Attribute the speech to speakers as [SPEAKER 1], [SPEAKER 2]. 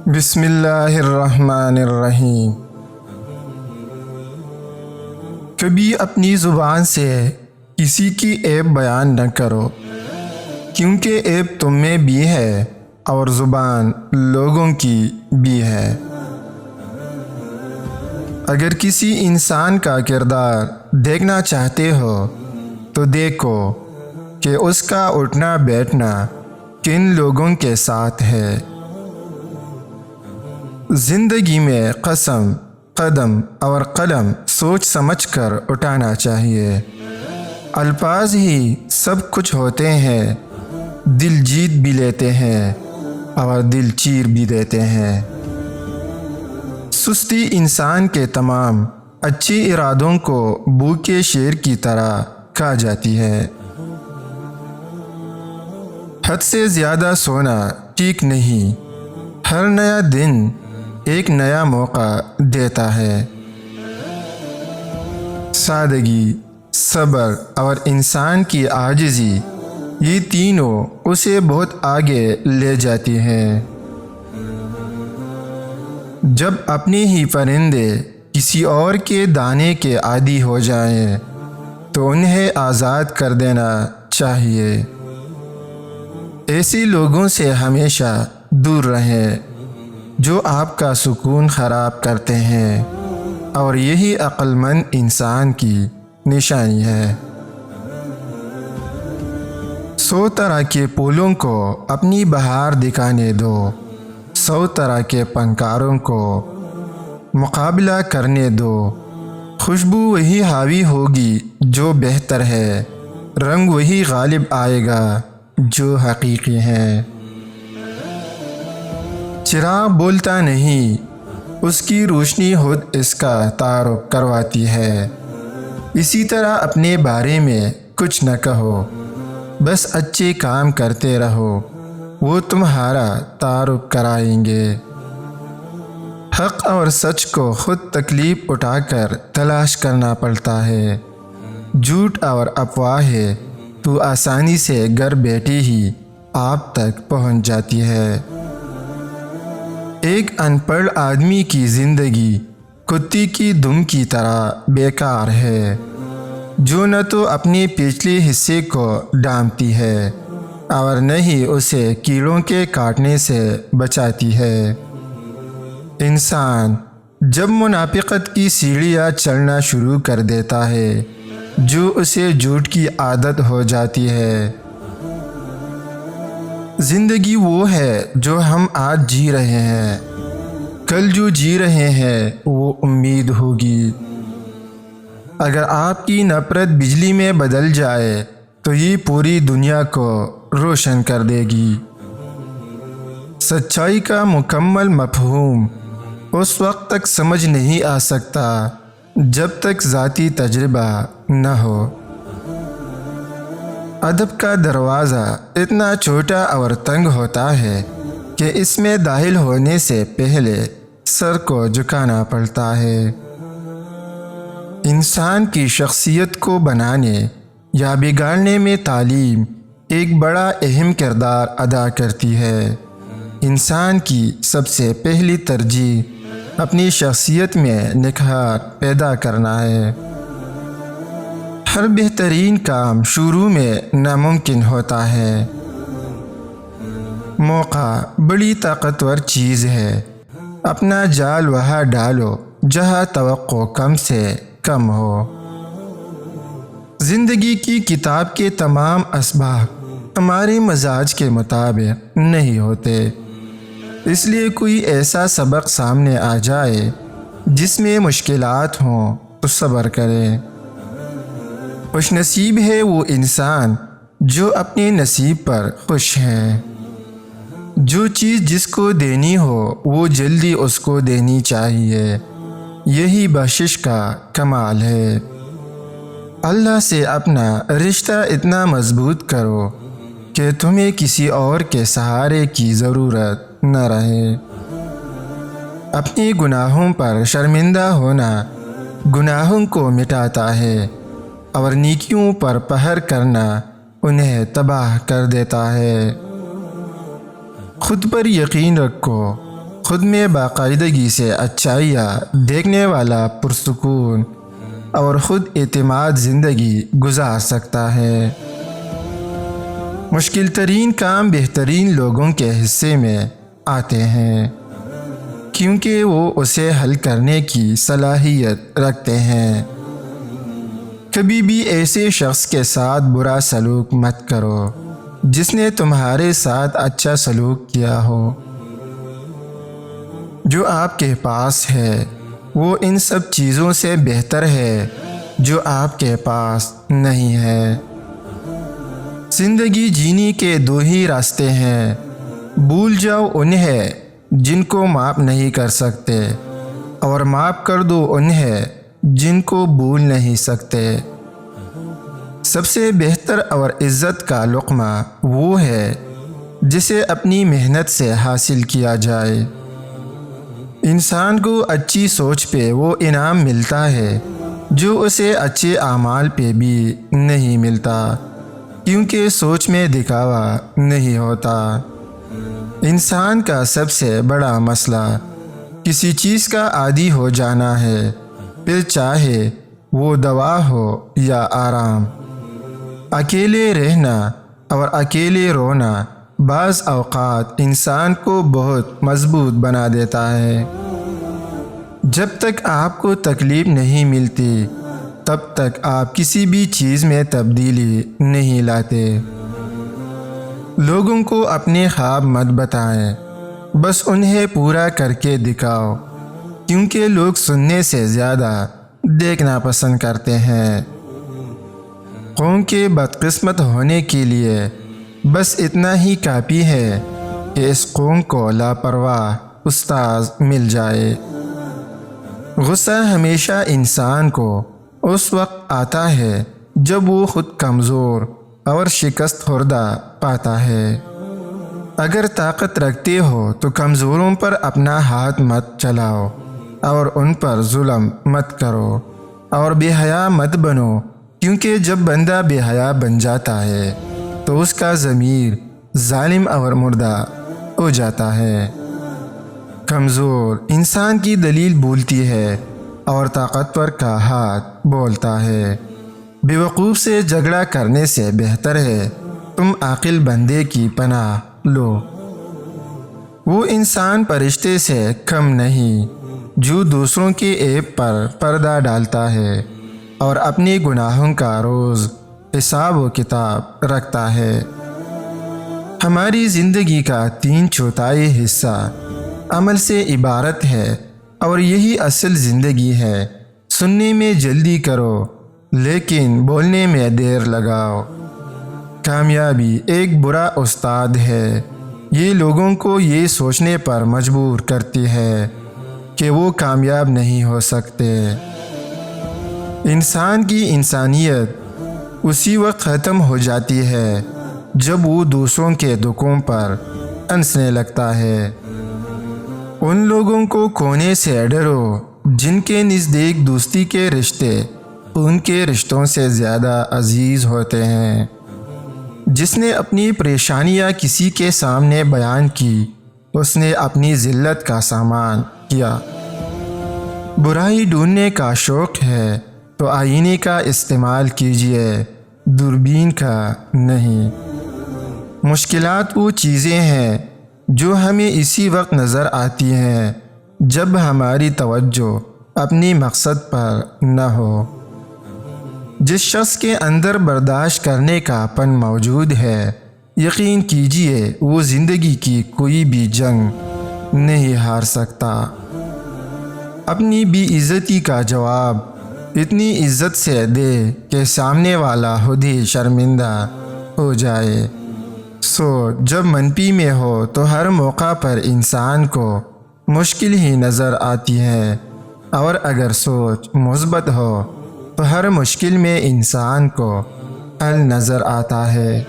[SPEAKER 1] بسم اللہ الرحمن الرحیم۔ کبھی اپنی زبان سے کسی کی عیب بیان نہ کرو، کیونکہ عیب تم میں بھی ہے اور زبان لوگوں کی بھی ہے۔ اگر کسی انسان کا کردار دیکھنا چاہتے ہو تو دیکھو کہ اس کا اٹھنا بیٹھنا کن لوگوں کے ساتھ ہے۔ زندگی میں قدم اور قلم سوچ سمجھ کر اٹھانا چاہیے۔ الفاظ ہی سب کچھ ہوتے ہیں، دل جیت بھی لیتے ہیں اور دل چیر بھی دیتے ہیں۔ سستی انسان کے تمام اچھے ارادوں کو بھوکے شیر کی طرح کھا جاتی ہے۔ حد سے زیادہ سونا ٹھیک نہیں، ہر نیا دن ایک نیا موقع دیتا ہے۔ سادگی، صبر اور انسان کی عاجزی، یہ تینوں اسے بہت آگے لے جاتی ہیں۔ جب اپنے ہی پرندے کسی اور کے دانے کے عادی ہو جائیں تو انہیں آزاد کر دینا چاہیے۔ ایسے لوگوں سے ہمیشہ دور رہیں جو آپ کا سکون خراب کرتے ہیں، اور یہی عقل مند انسان کی نشانی ہے۔ 100 طرح کے پھولوں کو اپنی بہار دکھانے دو، 100 طرح کے فنکاروں کو مقابلہ کرنے دو۔ خوشبو وہی حاوی ہوگی جو بہتر ہے، رنگ وہی غالب آئے گا جو حقیقی ہے۔ چراغ بولتا نہیں، اس کی روشنی خود اس کا تعارف کرواتی ہے۔ اسی طرح اپنے بارے میں کچھ نہ کہو، بس اچھے کام کرتے رہو، وہ تمہارا تعارف کرائیں گے۔ حق اور سچ کو خود تکلیف اٹھا کر تلاش کرنا پڑتا ہے۔ جھوٹ اور افواہیں تو آسانی سے گھر بیٹھے ہی آپ تک پہنچ جاتی ہے۔ ایک ان پڑھ آدمی کی زندگی کتے کی دم کی طرح بیکار ہے، جو نہ تو اپنے پچھلے حصے کو ڈھانپتی ہے اور نہ ہی اسے کیڑوں کے کاٹنے سے بچاتی ہے۔ انسان جب منافقت کی سیڑھیاں چڑھنا شروع کر دیتا ہے، جو اسے جھوٹ کی عادت ہو جاتی ہے۔ زندگی وہ ہے جو ہم آج جی رہے ہیں، کل جو جی رہے ہیں وہ امید ہوگی۔ اگر آپ کی نفرت بجلی میں بدل جائے تو یہ پوری دنیا کو روشن کر دے گی۔ سچائی کا مکمل مفہوم اس وقت تک سمجھ نہیں آ سکتا جب تک ذاتی تجربہ نہ ہو۔ ادب کا دروازہ اتنا چھوٹا اور تنگ ہوتا ہے کہ اس میں داخل ہونے سے پہلے سر کو جھکانا پڑتا ہے۔ انسان کی شخصیت کو بنانے یا بگاڑنے میں تعلیم ایک بڑا اہم کردار ادا کرتی ہے۔ انسان کی سب سے پہلی ترجیح اپنی شخصیت میں نکھار پیدا کرنا ہے۔ ہر بہترین کام شروع میں ناممکن ہوتا ہے۔ موقع بڑی طاقتور چیز ہے، اپنا جال وہاں ڈالو جہاں توقع کم سے کم ہو۔ زندگی کی کتاب کے تمام اسباق ہمارے مزاج کے مطابق نہیں ہوتے، اس لیے کوئی ایسا سبق سامنے آ جائے جس میں مشکلات ہوں تو صبر کریں۔ خوش نصیب ہے وہ انسان جو اپنے نصیب پر خوش ہے۔ جو چیز جس کو دینی ہو وہ جلدی اس کو دینی چاہیے، یہی بخشش کا کمال ہے۔ اللہ سے اپنا رشتہ اتنا مضبوط کرو کہ تمہیں کسی اور کے سہارے کی ضرورت نہ رہے۔ اپنے گناہوں پر شرمندہ ہونا گناہوں کو مٹاتا ہے، اور نیکیوں پر پہر کرنا انہیں تباہ کر دیتا ہے۔ خود پر یقین رکھو، خود میں باقاعدگی سے اچھائیاں دیکھنے والا پرسکون اور خود اعتماد زندگی گزار سکتا ہے۔ مشکل ترین کام بہترین لوگوں کے حصے میں آتے ہیں، کیونکہ وہ اسے حل کرنے کی صلاحیت رکھتے ہیں۔ کبھی بھی ایسے شخص کے ساتھ برا سلوک مت کرو جس نے تمہارے ساتھ اچھا سلوک کیا ہو۔ جو آپ کے پاس ہے وہ ان سب چیزوں سے بہتر ہے جو آپ کے پاس نہیں ہے۔ زندگی جینے کے دو ہی راستے ہیں، بھول جاؤ انہیں جن کو معاف نہیں کر سکتے، اور معاف کر دو انہیں جن کو بھول نہیں سکتے۔ سب سے بہتر اور عزت کا لقمہ وہ ہے جسے اپنی محنت سے حاصل کیا جائے۔ انسان کو اچھی سوچ پہ وہ انعام ملتا ہے جو اسے اچھے اعمال پہ بھی نہیں ملتا، کیونکہ سوچ میں دکھاوا نہیں ہوتا۔ انسان کا سب سے بڑا مسئلہ کسی چیز کا عادی ہو جانا ہے، پھر چاہے وہ دوا ہو یا آرام۔ اکیلے رہنا اور اکیلے رونا بعض اوقات انسان کو بہت مضبوط بنا دیتا ہے۔ جب تک آپ کو تکلیف نہیں ملتی تب تک آپ کسی بھی چیز میں تبدیلی نہیں لاتے۔ لوگوں کو اپنے خواب مت بتائیں، بس انہیں پورا کر کے دکھاؤ، کیونکہ لوگ سننے سے زیادہ دیکھنا پسند کرتے ہیں۔ قوم کے بدقسمت ہونے کے لیے بس اتنا ہی کافی ہے کہ اس قوم کو لاپرواہ استاذ مل جائے۔ غصہ ہمیشہ انسان کو اس وقت آتا ہے جب وہ خود کمزور اور شکست خوردہ پاتا ہے۔ اگر طاقت رکھتے ہو تو کمزوروں پر اپنا ہاتھ مت چلاؤ اور ان پر ظلم مت کرو، اور بے حیا مت بنو، کیونکہ جب بندہ بے حیا بن جاتا ہے تو اس کا ضمیر ظالم اور مردہ ہو جاتا ہے۔ کمزور انسان کی دلیل بولتی ہے اور طاقتور کا ہاتھ بولتا ہے۔ بیوقوف سے جھگڑا کرنے سے بہتر ہے تم عاقل بندے کی پناہ لو۔ وہ انسان فرشتے سے کم نہیں جو دوسروں کے عیب پر پردہ ڈالتا ہے اور اپنے گناہوں کا روز حساب و کتاب رکھتا ہے۔ ہماری زندگی کا 3/4 حصہ عمل سے عبارت ہے، اور یہی اصل زندگی ہے۔ سننے میں جلدی کرو لیکن بولنے میں دیر لگاؤ۔ کامیابی ایک برا استاد ہے، یہ لوگوں کو یہ سوچنے پر مجبور کرتی ہے کہ وہ کامیاب نہیں ہو سکتے۔ انسان کی انسانیت اسی وقت ختم ہو جاتی ہے جب وہ دوسروں کے دکھوں پر ہنسنے لگتا ہے۔ ان لوگوں کو کونے سے ڈرو جن کے نزدیک دوستی کے رشتے ان کے رشتوں سے زیادہ عزیز ہوتے ہیں۔ جس نے اپنی پریشانیاں کسی کے سامنے بیان کی اس نے اپنی ذلت کا سامان کیا۔ برائی ڈھونڈنے کا شوق ہے تو آئینے کا استعمال کیجیے، دوربین کا نہیں۔ مشکلات وہ چیزیں ہیں جو ہمیں اسی وقت نظر آتی ہیں جب ہماری توجہ اپنی مقصد پر نہ ہو۔ جس شخص کے اندر برداشت کرنے کا پن موجود ہے، یقین کیجئے وہ زندگی کی کوئی بھی جنگ نہیں ہار سکتا۔ اپنی بے عزتی کا جواب اتنی عزت سے دے کہ سامنے والا خود ہی شرمندہ ہو جائے۔ جب منفی میں ہو تو ہر موقع پر انسان کو مشکل ہی نظر آتی ہے، اور اگر سوچ مثبت ہو تو ہر مشکل میں انسان کو حل نظر آتا ہے۔